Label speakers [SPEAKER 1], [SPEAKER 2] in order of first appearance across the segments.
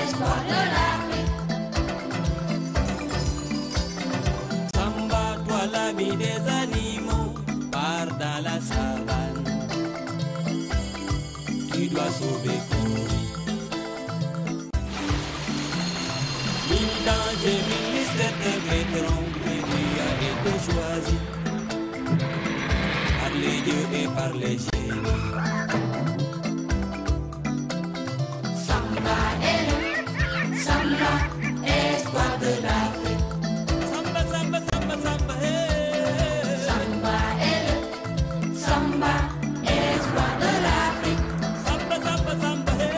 [SPEAKER 1] espoir de l'Afrique.
[SPEAKER 2] Samba, toi l'ami des animaux, pars dans la savane. Tu dois sauver Kouri. Mille dangers, mille mystères te guetteront, mais tu as été choisi par les dieux et par les génies.
[SPEAKER 1] Samba est le Samba, espoir de l'Afrique.
[SPEAKER 2] Samba, samba, samba, samba, hey.
[SPEAKER 1] Samba est le Samba, espoir de l'Afrique.
[SPEAKER 2] Samba, samba, samba, hey.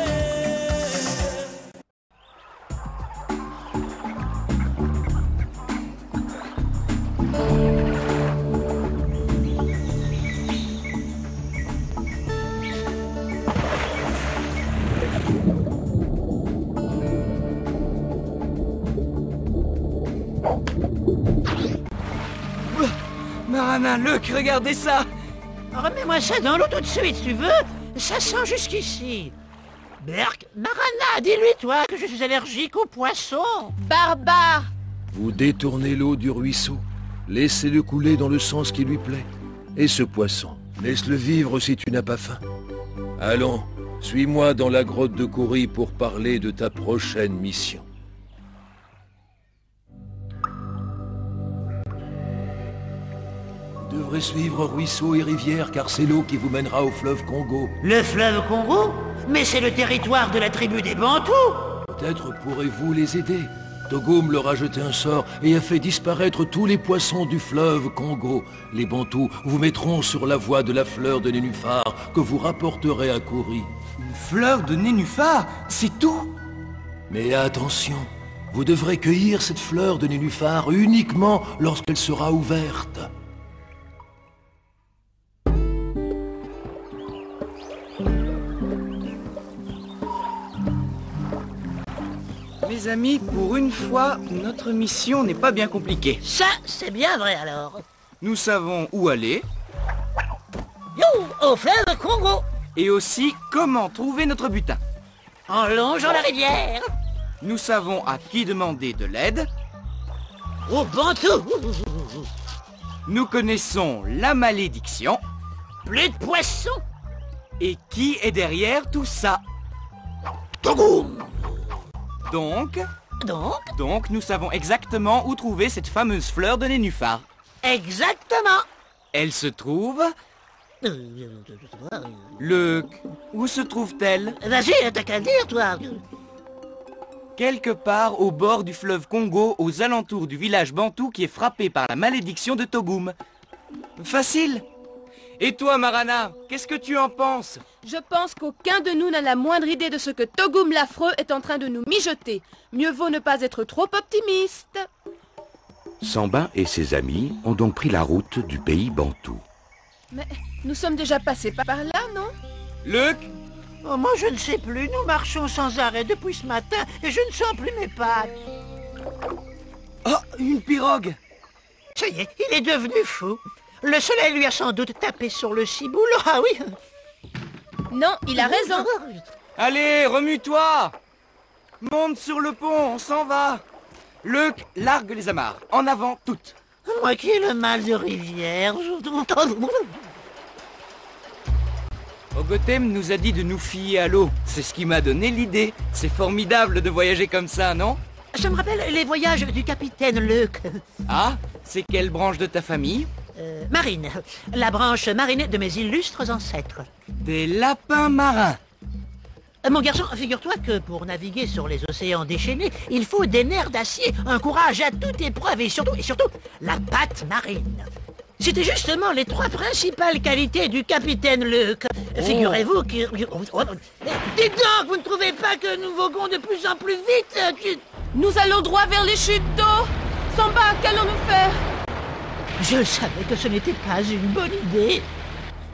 [SPEAKER 3] Marana, Luc, regardez ça!
[SPEAKER 4] Remets-moi ça dans l'eau tout de suite, tu veux? Ça sent jusqu'ici. Berk, Marana, dis-lui, toi, que je suis allergique aux poissons.
[SPEAKER 5] Barbare!
[SPEAKER 6] Vous détournez l'eau du ruisseau, laissez-le couler dans le sens qui lui plaît. Et ce poisson, laisse-le vivre si tu n'as pas faim. Allons, suis-moi dans la grotte de Kouri pour parler de ta prochaine mission. Vous devrez suivre ruisseau et rivière car c'est l'eau qui vous mènera au fleuve Congo.
[SPEAKER 4] Le fleuve Congo? Mais c'est le territoire de la tribu des Bantous.
[SPEAKER 6] Peut-être pourrez-vous les aider. Togum leur a jeté un sort et a fait disparaître tous les poissons du fleuve Congo. Les Bantous vous mettront sur la voie de la fleur de nénuphar que vous rapporterez à Kouri.
[SPEAKER 3] Une fleur de nénuphar, c'est tout?
[SPEAKER 6] Mais attention, vous devrez cueillir cette fleur de nénuphar uniquement lorsqu'elle sera ouverte.
[SPEAKER 3] Mes amis, pour une fois, notre mission n'est pas bien compliquée.
[SPEAKER 4] Ça, c'est bien vrai alors.
[SPEAKER 3] Nous savons où aller,
[SPEAKER 4] Yo, au fleuve Congo,
[SPEAKER 3] et aussi comment trouver notre butin.
[SPEAKER 4] en longeant la rivière.
[SPEAKER 3] Nous savons à qui demander de l'aide.
[SPEAKER 4] Au Bantou.
[SPEAKER 3] Nous connaissons la malédiction.
[SPEAKER 4] Plus de poissons.
[SPEAKER 3] Et qui est derrière tout ça?
[SPEAKER 4] Togoum.
[SPEAKER 3] Donc,
[SPEAKER 4] Donc,
[SPEAKER 3] nous savons exactement où trouver cette fameuse fleur de nénuphar.
[SPEAKER 4] exactement.
[SPEAKER 3] Elle se trouve... Luc, où se trouve-t-elle?
[SPEAKER 4] Vas-y, t'as qu'à dire, toi.
[SPEAKER 3] Quelque part au bord du fleuve Congo, aux alentours du village Bantou qui est frappé par la malédiction de Togum. Facile. Et toi, Marana, qu'est-ce que tu en penses?
[SPEAKER 5] Je pense qu'aucun de nous n'a la moindre idée de ce que Togum l'affreux est en train de nous mijoter. Mieux vaut ne pas être trop optimiste.
[SPEAKER 7] Samba et ses amis ont donc pris la route du pays Bantou.
[SPEAKER 5] Mais nous sommes déjà passés par là, non?
[SPEAKER 3] Luc,
[SPEAKER 4] Oh, moi, je ne sais plus. Nous marchons sans arrêt depuis ce matin et je ne sens plus mes pattes.
[SPEAKER 3] oh, une pirogue.
[SPEAKER 4] Ça y est, il est devenu fou. Le soleil lui a sans doute tapé sur le ciboulot. Ah oui.
[SPEAKER 5] Non, il a raison.
[SPEAKER 3] Allez, remue-toi. Monte sur le pont, on s'en va. Luc, largue les amarres. En avant, toutes.
[SPEAKER 4] Moi qui ai le mal de rivière.
[SPEAKER 3] Ogotem nous a dit de nous fier à l'eau. C'est ce qui m'a donné l'idée. C'est formidable de voyager comme ça, non?
[SPEAKER 4] Ça me rappelle les voyages du capitaine Luc.
[SPEAKER 3] Ah, c'est quelle branche de ta famille?
[SPEAKER 4] Marine, la branche marine de mes illustres ancêtres.
[SPEAKER 3] Des lapins marins.
[SPEAKER 4] Mon garçon, figure-toi que pour naviguer sur les océans déchaînés, il faut des nerfs d'acier, un courage à toute épreuve et surtout, la patte marine. C'était justement les trois principales qualités du capitaine Luc. Figurez-vous que... Dites donc, vous ne trouvez pas que nous voguons de plus en plus vite?
[SPEAKER 5] Nous allons droit vers les chutes d'eau. Samba, qu'allons-nous faire?
[SPEAKER 4] Je savais que ce n'était pas une bonne idée.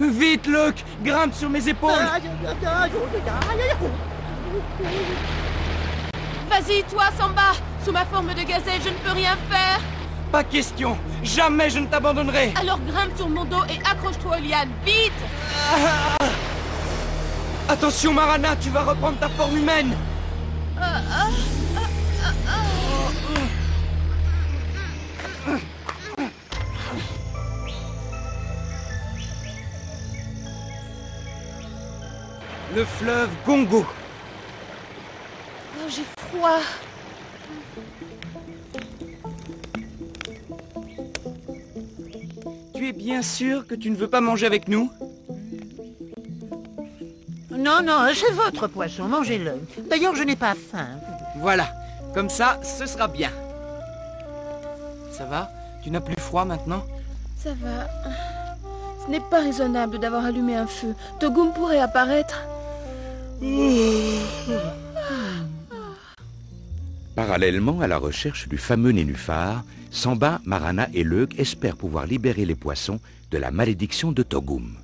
[SPEAKER 3] Vite, Luc, grimpe sur mes épaules.
[SPEAKER 5] Vas-y, toi, Samba. Sous ma forme de gazelle, je ne peux rien faire.
[SPEAKER 3] Pas question, jamais je ne t'abandonnerai.
[SPEAKER 5] Alors grimpe sur mon dos et accroche-toi aux lianes, vite.
[SPEAKER 3] Attention, Marana, tu vas reprendre ta forme humaine. Le fleuve Congo.
[SPEAKER 5] Oh, j'ai froid.
[SPEAKER 3] Tu es bien sûr que tu ne veux pas manger avec nous?
[SPEAKER 4] Non, non, c'est votre poisson, mangez-le. D'ailleurs, je n'ai pas faim.
[SPEAKER 3] Voilà, comme ça, ce sera bien. Ça va? Tu n'as plus froid maintenant?
[SPEAKER 5] Ça va. Ce n'est pas raisonnable d'avoir allumé un feu. Togum pourrait apparaître.
[SPEAKER 7] Parallèlement à la recherche du fameux nénuphar, Samba, Marana et Leuk espèrent pouvoir libérer les poissons de la malédiction de Togum.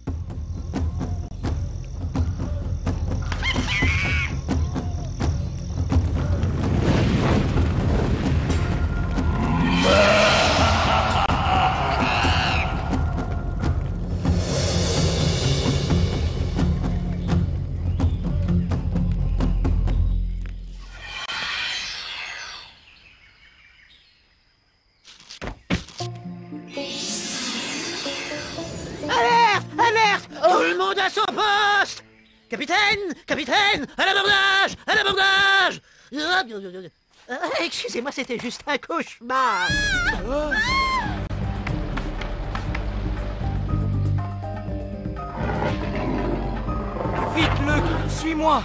[SPEAKER 4] Alerte! Alerte! Tout le monde à son poste! Capitaine! Capitaine! À l'abordage! À l'abordage! Excusez-moi, c'était juste un cauchemar.
[SPEAKER 3] Vite, Leuk, suis-moi.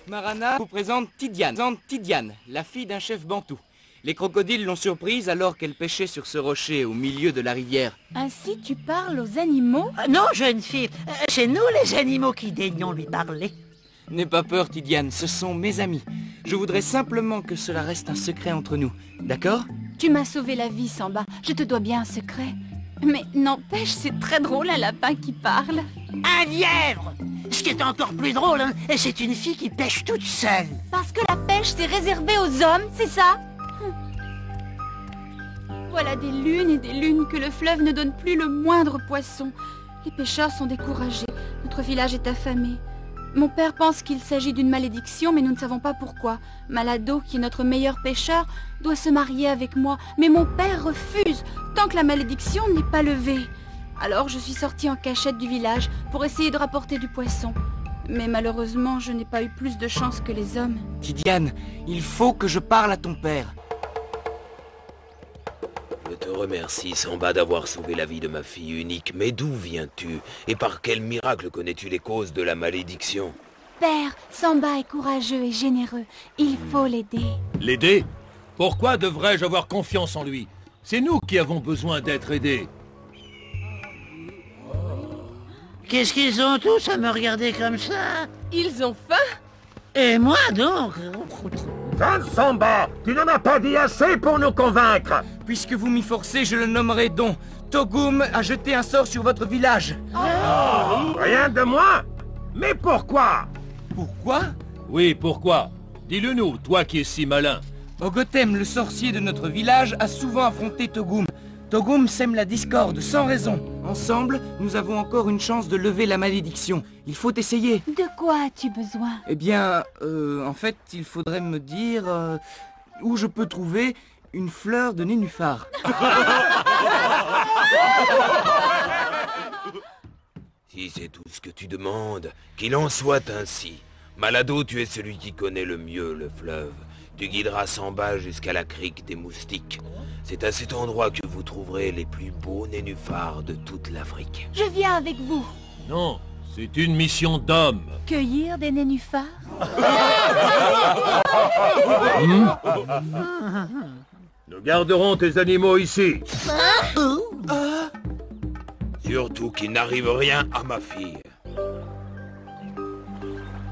[SPEAKER 3] Marana vous présente Tidiane, la fille d'un chef bantou. Les crocodiles l'ont surprise alors qu'elle pêchait sur ce rocher au milieu de la rivière.
[SPEAKER 8] Ainsi tu parles aux animaux?
[SPEAKER 4] Non, jeune fille, c'est nous les animaux qui daignons lui parler.
[SPEAKER 3] N'aie pas peur, Tidiane, ce sont mes amis. Je voudrais simplement que cela reste un secret entre nous, d'accord?
[SPEAKER 8] Tu m'as sauvé la vie, Samba. Je te dois bien un secret. Mais n'empêche, c'est très drôle un lapin qui parle.
[SPEAKER 4] Un lièvre! Ce qui est encore plus drôle, hein, c'est une fille qui pêche toute seule.
[SPEAKER 8] Parce que la pêche, c'est réservé aux hommes, c'est ça? Voilà des lunes et des lunes que le fleuve ne donne plus le moindre poisson. Les pêcheurs sont découragés. Notre village est affamé. Mon père pense qu'il s'agit d'une malédiction, mais nous ne savons pas pourquoi. Malado, qui est notre meilleur pêcheur, doit se marier avec moi. Mais mon père refuse, tant que la malédiction n'est pas levée. Alors je suis sortie en cachette du village pour essayer de rapporter du poisson. Mais malheureusement, je n'ai pas eu plus de chance que les hommes.
[SPEAKER 3] Tidiane, il faut que je parle à ton père.
[SPEAKER 6] Je te remercie, Samba, d'avoir sauvé la vie de ma fille unique. Mais d'où viens-tu? Et par quel miracle connais-tu les causes de la malédiction?
[SPEAKER 8] Père, Samba est courageux et généreux. Il faut l'aider.
[SPEAKER 6] L'aider? Pourquoi devrais-je avoir confiance en lui? C'est nous qui avons besoin d'être aidés.
[SPEAKER 4] Qu'est-ce qu'ils ont tous à me regarder comme ça?
[SPEAKER 5] Ils ont faim?
[SPEAKER 4] Et moi donc?
[SPEAKER 9] Samba, tu n'en as pas dit assez pour nous convaincre.
[SPEAKER 3] Puisque vous m'y forcez, je le nommerai Don. Togum a jeté un sort sur votre village.
[SPEAKER 9] Rien de moins. Mais pourquoi?
[SPEAKER 3] Pourquoi?
[SPEAKER 6] Oui, pourquoi? Dis-le-nous, toi qui es si malin.
[SPEAKER 3] Ogotem, le sorcier de notre village, a souvent affronté Togum. Togum sème la discorde, sans raison. Ensemble, nous avons encore une chance de lever la malédiction. Il faut essayer.
[SPEAKER 8] De quoi as-tu besoin?
[SPEAKER 3] Eh bien, en fait, il faudrait me dire où je peux trouver une fleur de nénuphar.
[SPEAKER 6] Si c'est tout ce que tu demandes, qu'il en soit ainsi. Malado, tu es celui qui connaît le mieux le fleuve. Tu guideras Samba jusqu'à la crique des moustiques. C'est à cet endroit que vous trouverez les plus beaux nénuphars de toute l'Afrique.
[SPEAKER 8] Je viens avec vous.
[SPEAKER 6] Non, c'est une mission d'homme.
[SPEAKER 8] Cueillir des nénuphars?
[SPEAKER 9] Nous garderons tes animaux ici.
[SPEAKER 6] Surtout qu'il n'arrive rien à ma fille.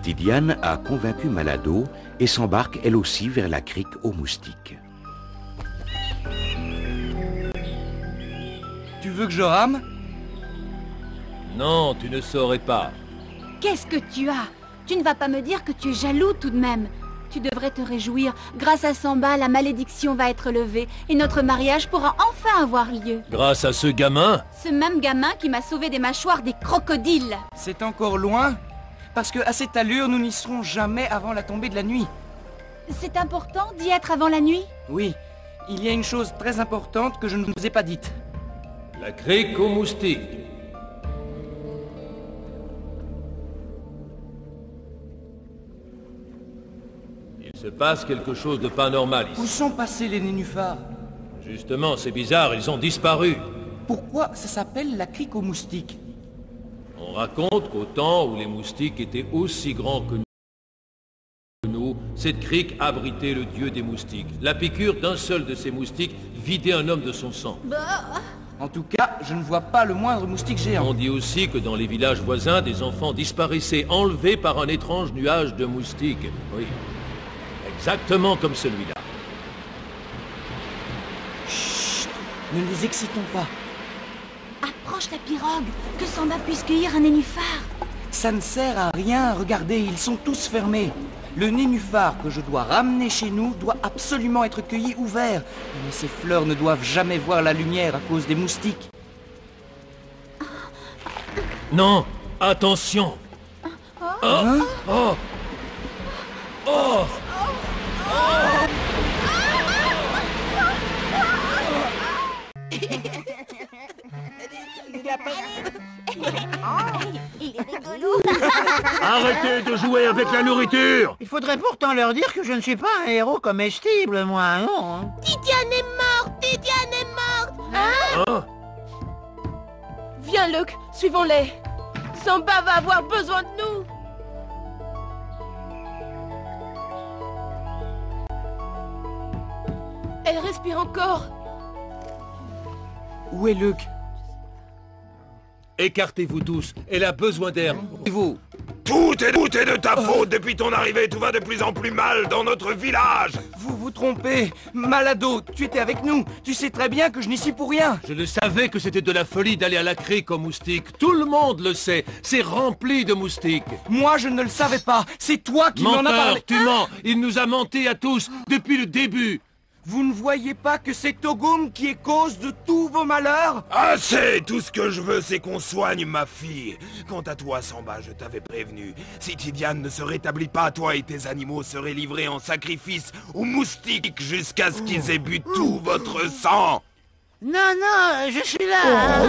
[SPEAKER 7] Tidiane a convaincu Malado et s'embarque elle aussi vers la crique aux moustiques.
[SPEAKER 3] Tu veux que je rame?
[SPEAKER 6] Non, tu ne saurais pas.
[SPEAKER 8] Qu'est-ce que tu as? Tu ne vas pas me dire que tu es jaloux tout de même. Tu devrais te réjouir. Grâce à Samba, la malédiction va être levée et notre mariage pourra enfin avoir lieu.
[SPEAKER 6] Grâce à ce gamin?
[SPEAKER 8] Ce même gamin qui m'a sauvé des mâchoires des crocodiles.
[SPEAKER 3] C'est encore loin? Parce que à cette allure, nous n'y serons jamais avant la tombée de la nuit.
[SPEAKER 8] C'est important d'y être avant la nuit?
[SPEAKER 3] Oui, il y a une chose très importante que je ne vous ai pas dite.
[SPEAKER 6] La crique aux moustiques. Il se passe quelque chose de pas normal
[SPEAKER 3] Où
[SPEAKER 6] ici.
[SPEAKER 3] sont passés les nénuphars?
[SPEAKER 6] Justement, c'est bizarre, ils ont disparu.
[SPEAKER 3] Pourquoi ça s'appelle la crique aux moustiques?
[SPEAKER 6] On raconte qu'au temps où les moustiques étaient aussi grands que nous, cette crique abritait le dieu des moustiques. La piqûre d'un seul de ces moustiques vidait un homme de son sang.
[SPEAKER 3] En tout cas, je ne vois pas le moindre moustique géant.
[SPEAKER 6] On dit aussi que dans les villages voisins, des enfants disparaissaient enlevés par un étrange nuage de moustiques. Oui, exactement comme celui-là.
[SPEAKER 3] Chut, ne les excitons pas.
[SPEAKER 8] Approche la pirogue, que Samba puisse cueillir un nénuphar.
[SPEAKER 3] Ça ne sert à rien, regardez, ils sont tous fermés. Le nénuphar que je dois ramener chez nous doit absolument être cueilli ouvert. Mais ces fleurs ne doivent jamais voir la lumière à cause des moustiques.
[SPEAKER 6] Non, attention.
[SPEAKER 3] Hein?
[SPEAKER 6] Oh. Oh.
[SPEAKER 9] Arrêtez de jouer avec la nourriture!
[SPEAKER 4] Il faudrait pourtant leur dire que je ne suis pas un héros comestible, moi, non?
[SPEAKER 5] Tidiane est morte! Tidiane est morte! Hein?
[SPEAKER 6] Hein?
[SPEAKER 5] Viens, Luc, suivons-les. Samba va avoir besoin de nous. Elle respire encore.
[SPEAKER 3] Où est Luc?
[SPEAKER 6] Écartez-vous tous, elle a besoin d'air. Et vous?
[SPEAKER 9] Tout est de ta faute! Depuis ton arrivée, tout va de plus en plus mal dans notre village!
[SPEAKER 3] Vous vous trompez. Malado, tu étais avec nous. Tu sais très bien que je n'y suis pour rien.
[SPEAKER 6] Je le savais que c'était de la folie d'aller à la crique aux moustiques. Tout le monde le sait. C'est rempli de moustiques.
[SPEAKER 3] Moi, je ne le savais pas. C'est toi qui m'en as parlé.
[SPEAKER 6] Menteur, tu mens. Il nous a menti à tous depuis le début.
[SPEAKER 3] Vous ne voyez pas que c'est Togum qui est cause de tous vos malheurs?
[SPEAKER 9] Assez! Tout ce que je veux, c'est qu'on soigne ma fille. Quant à toi, Samba, je t'avais prévenu. Si Tidiane ne se rétablit pas, toi et tes animaux seraient livrés en sacrifice aux moustiques jusqu'à ce qu'ils aient bu tout votre sang.
[SPEAKER 4] Non, non, je suis là.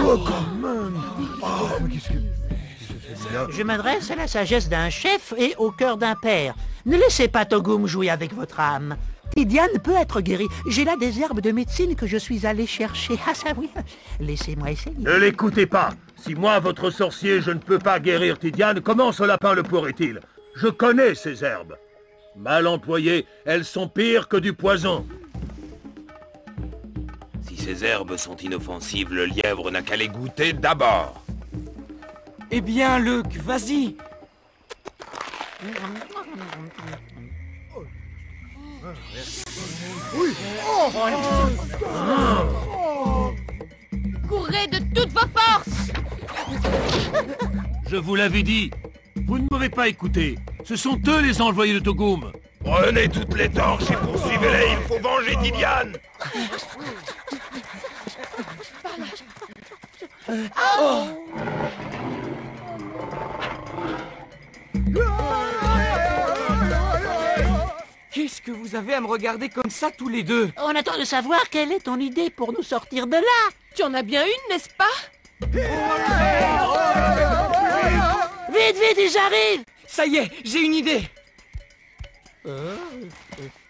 [SPEAKER 4] Je m'adresse à la sagesse d'un chef et au cœur d'un père. Ne laissez pas Togum jouer avec votre âme. Tidiane peut être guérie. J'ai là des herbes de médecine que je suis allé chercher. Ah ça oui, laissez-moi essayer.
[SPEAKER 9] Ne l'écoutez pas. Si moi, votre sorcier, je ne peux pas guérir Tidiane, comment ce lapin le pourrait-il? Je connais ces herbes. Mal employées, elles sont pires que du poison. Si ces herbes sont inoffensives, le lièvre n'a qu'à les goûter d'abord.
[SPEAKER 3] Eh bien, Luc, vas-y.
[SPEAKER 5] Courez de toutes vos forces.
[SPEAKER 6] Je vous l'avais dit. Vous ne m'avez pas écouté. Ce sont eux les envoyés de Togum.
[SPEAKER 9] Prenez toutes les torches et poursuivez-les, il faut venger Tidiane.
[SPEAKER 3] Qu'est-ce que vous avez à me regarder comme ça tous les deux?
[SPEAKER 4] On attend de savoir quelle est ton idée pour nous sortir de là.
[SPEAKER 5] Tu en as bien une, n'est-ce pas?
[SPEAKER 4] Vite, vite, ils arrivent.
[SPEAKER 3] Ça y est, j'ai une idée.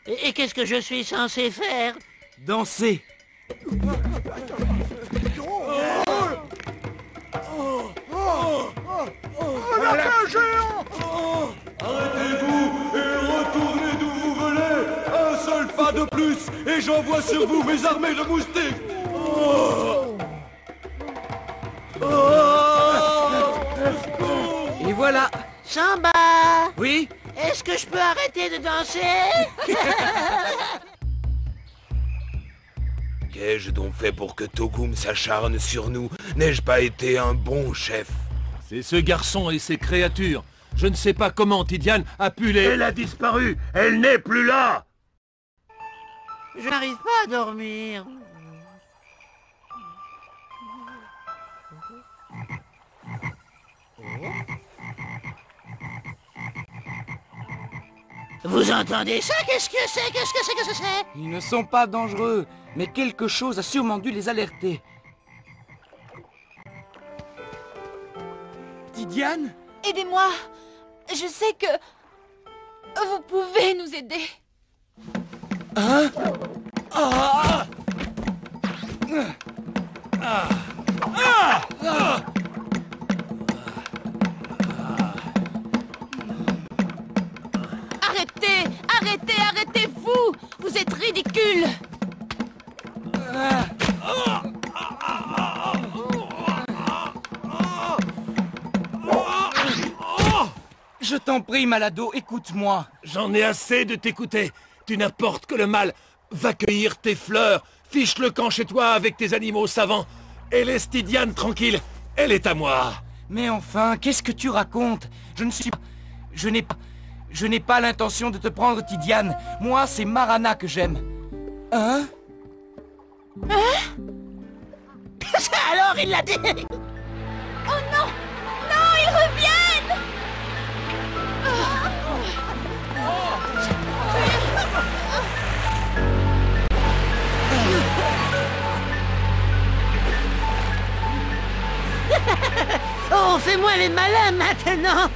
[SPEAKER 4] Et qu'est-ce que je suis censé faire?
[SPEAKER 3] Danser.
[SPEAKER 2] Arrêtez-vous et retournez d'où vous venez. Un seul pas de plus et j'envoie sur vous mes armées de moustiques.
[SPEAKER 3] Et voilà.
[SPEAKER 4] Samba,
[SPEAKER 3] Oui?
[SPEAKER 4] est-ce que je peux arrêter de danser?
[SPEAKER 9] Qu'ai-je donc fait pour que Togum s'acharne sur nous? N'ai-je pas été un bon chef?
[SPEAKER 6] C'est ce garçon et ses créatures. Je ne sais pas comment Tidiane a pu les...
[SPEAKER 9] Elle a disparu. Elle n'est plus là.
[SPEAKER 4] Je n'arrive pas à dormir. Vous entendez ça? Qu'est-ce que c'est? Qu'est-ce que c'est? Qu'est-ce que c'est?
[SPEAKER 3] Ils ne sont pas dangereux, mais quelque chose a sûrement dû les alerter. Tidiane?
[SPEAKER 8] Aidez-moi. Je sais que vous pouvez nous aider.
[SPEAKER 3] Hein? Ah! Ah! Ah! Ah!
[SPEAKER 5] Arrêtez! Arrêtez! Arrêtez-vous! Vous êtes ridicule!
[SPEAKER 3] Je t'en prie, Malado, écoute-moi.
[SPEAKER 6] J'en ai assez de t'écouter. Tu n'apportes que le mal. Va cueillir tes fleurs. Fiche le camp chez toi avec tes animaux savants. Et laisse Tidiane tranquille. Elle est à moi.
[SPEAKER 3] Mais enfin, qu'est-ce que tu racontes? Je ne suis pas... Je n'ai pas l'intention de te prendre, Tidiane. Moi, c'est Marana que j'aime. Hein?
[SPEAKER 4] Alors, il l'a dit!
[SPEAKER 8] Oh non! Non, ils reviennent!
[SPEAKER 4] Oh, fais-moi les malins maintenant!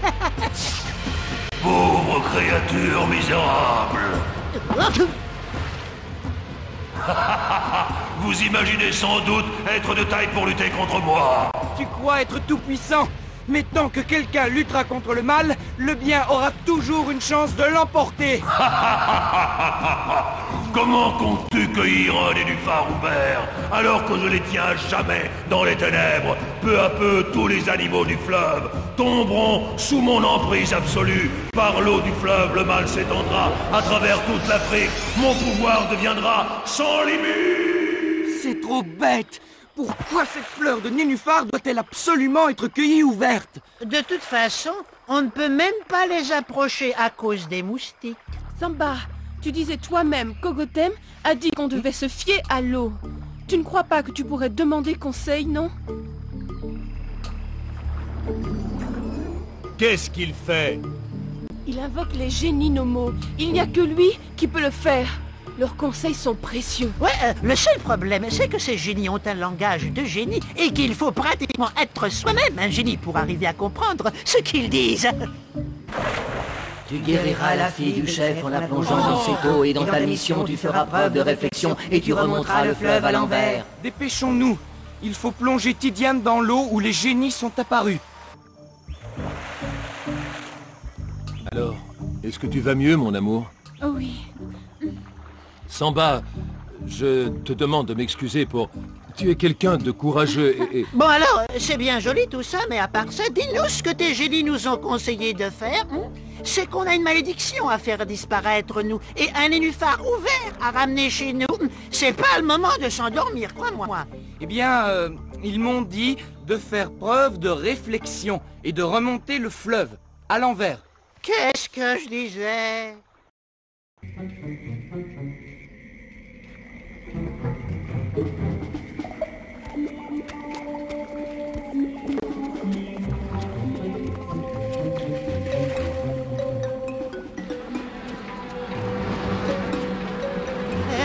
[SPEAKER 9] Pauvre créature misérable. Vous imaginez sans doute être de taille pour lutter contre moi.
[SPEAKER 3] Tu crois être tout puissant? Mais tant que quelqu'un luttera contre le mal, le bien aura toujours une chance de l'emporter.
[SPEAKER 9] Comment comptes-tu cueillir un nénuphar ouvert alors que je les tiens à jamais dans les ténèbres? Peu à peu, tous les animaux du fleuve tomberont sous mon emprise absolue. Par l'eau du fleuve, le mal s'étendra à travers toute l'Afrique. Mon pouvoir deviendra sans limite.
[SPEAKER 3] C'est trop bête. Pourquoi cette fleur de nénuphar doit-elle absolument être cueillie ouverte?
[SPEAKER 4] De toute façon, on ne peut même pas les approcher à cause des moustiques.
[SPEAKER 5] Samba, tu disais toi-même qu'Ogotem a dit qu'on devait se fier à l'eau. Tu ne crois pas que tu pourrais demander conseil, non?
[SPEAKER 6] Qu'est-ce qu'il fait?
[SPEAKER 5] Il invoque les génies nomos. Il n'y a que lui qui peut le faire. Leurs conseils sont précieux.
[SPEAKER 4] Ouais, le seul problème, c'est que ces génies ont un langage de génie et qu'il faut pratiquement être soi-même un génie pour arriver à comprendre ce qu'ils disent.
[SPEAKER 10] Tu guériras la fille du chef en la plongeant dans cette eau et dans ta mission tu feras preuve de réflexion et tu remonteras le fleuve à l'envers.
[SPEAKER 3] Dépêchons-nous. Il faut plonger Tidiane dans l'eau où les génies sont apparus.
[SPEAKER 6] Alors, est-ce que tu vas mieux, mon amour?
[SPEAKER 8] Oh oui.
[SPEAKER 6] Samba, je te demande de m'excuser pour... Tu es quelqu'un de courageux et...
[SPEAKER 4] Bon alors, c'est bien joli tout ça, mais à part ça, dis-nous ce que tes génies nous ont conseillé de faire. C'est qu'on a une malédiction à faire disparaître, nous, et un nénuphar ouvert à ramener chez nous. C'est pas le moment de s'endormir, crois-moi.
[SPEAKER 3] Eh bien, ils m'ont dit de faire preuve de réflexion et de remonter le fleuve à l'envers.
[SPEAKER 4] Qu'est-ce que je disais?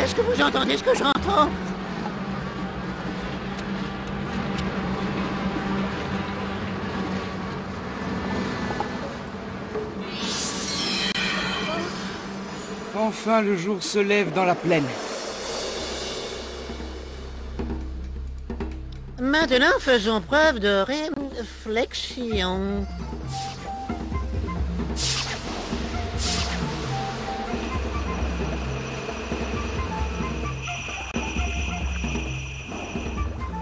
[SPEAKER 4] Est-ce que vous entendez ce que j'entends?
[SPEAKER 3] Enfin, le jour se lève dans la plaine.
[SPEAKER 4] Maintenant, faisons preuve de réflexion.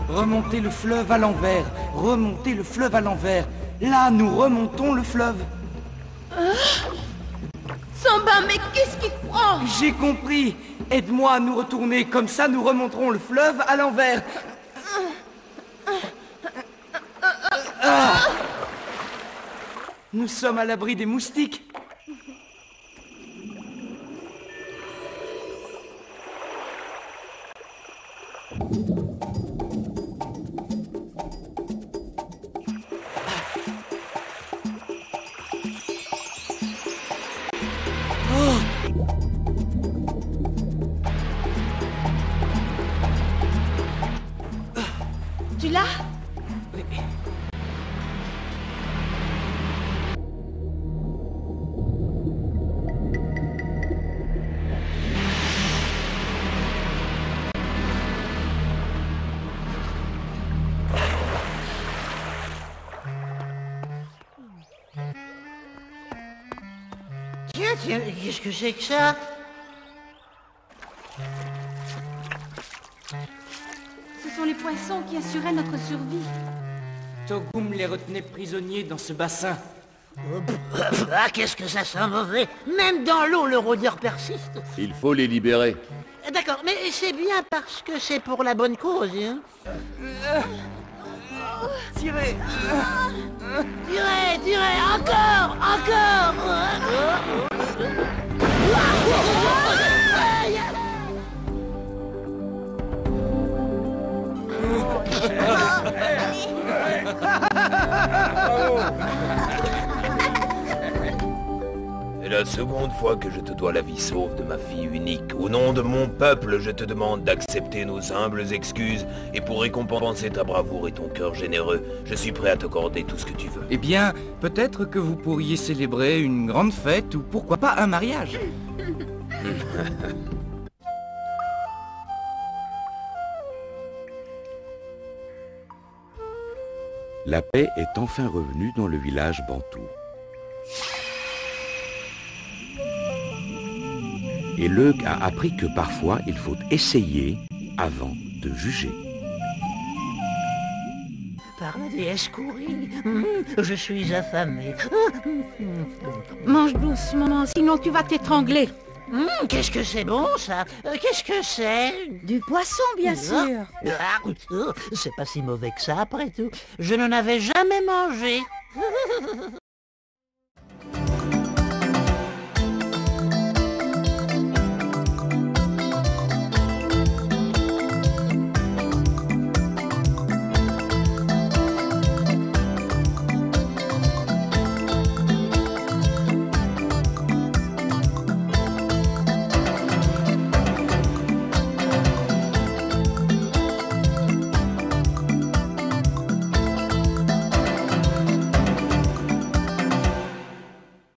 [SPEAKER 3] Remonter le fleuve à l'envers. Remonter le fleuve à l'envers. Là, nous remontons le fleuve.
[SPEAKER 5] Samba, mais qu'est-ce qui te prend?
[SPEAKER 3] J'ai compris. Aide-moi à nous retourner. Comme ça, nous remonterons le fleuve à l'envers. Nous sommes à l'abri des moustiques.
[SPEAKER 5] Tu l'as?
[SPEAKER 4] Tiens, qu'est-ce que c'est que ça?
[SPEAKER 8] Ce sont les poissons qui assuraient notre survie.
[SPEAKER 3] Togum les retenait prisonniers dans ce bassin.
[SPEAKER 4] Ah, qu'est-ce que ça sent mauvais. Même dans l'eau, le rôdeur persiste.
[SPEAKER 6] Il faut les libérer.
[SPEAKER 4] D'accord, mais c'est bien parce que c'est pour la bonne cause, hein.
[SPEAKER 3] Tirez!
[SPEAKER 4] Tirez, encore.
[SPEAKER 9] C'est la seconde fois que je te dois la vie sauve de ma fille unique. Au nom de mon peuple, je te demande d'accepter nos humbles excuses, et pour récompenser ta bravoure et ton cœur généreux, je suis prêt à t'accorder tout ce que tu veux.
[SPEAKER 3] Eh bien, peut-être que vous pourriez célébrer une grande fête ou pourquoi pas un mariage.
[SPEAKER 7] La paix est enfin revenue dans le village bantou. Et Leuk a appris que parfois il faut essayer avant de juger.
[SPEAKER 4] Par la déesse Kouri, je suis affamé.
[SPEAKER 5] Mange doucement, sinon tu vas t'étrangler.
[SPEAKER 4] Qu'est-ce que c'est bon, ça? Qu'est-ce que c'est?
[SPEAKER 5] Du poisson, bien sûr.
[SPEAKER 4] C'est pas si mauvais que ça, après tout. Je n'en avais jamais mangé.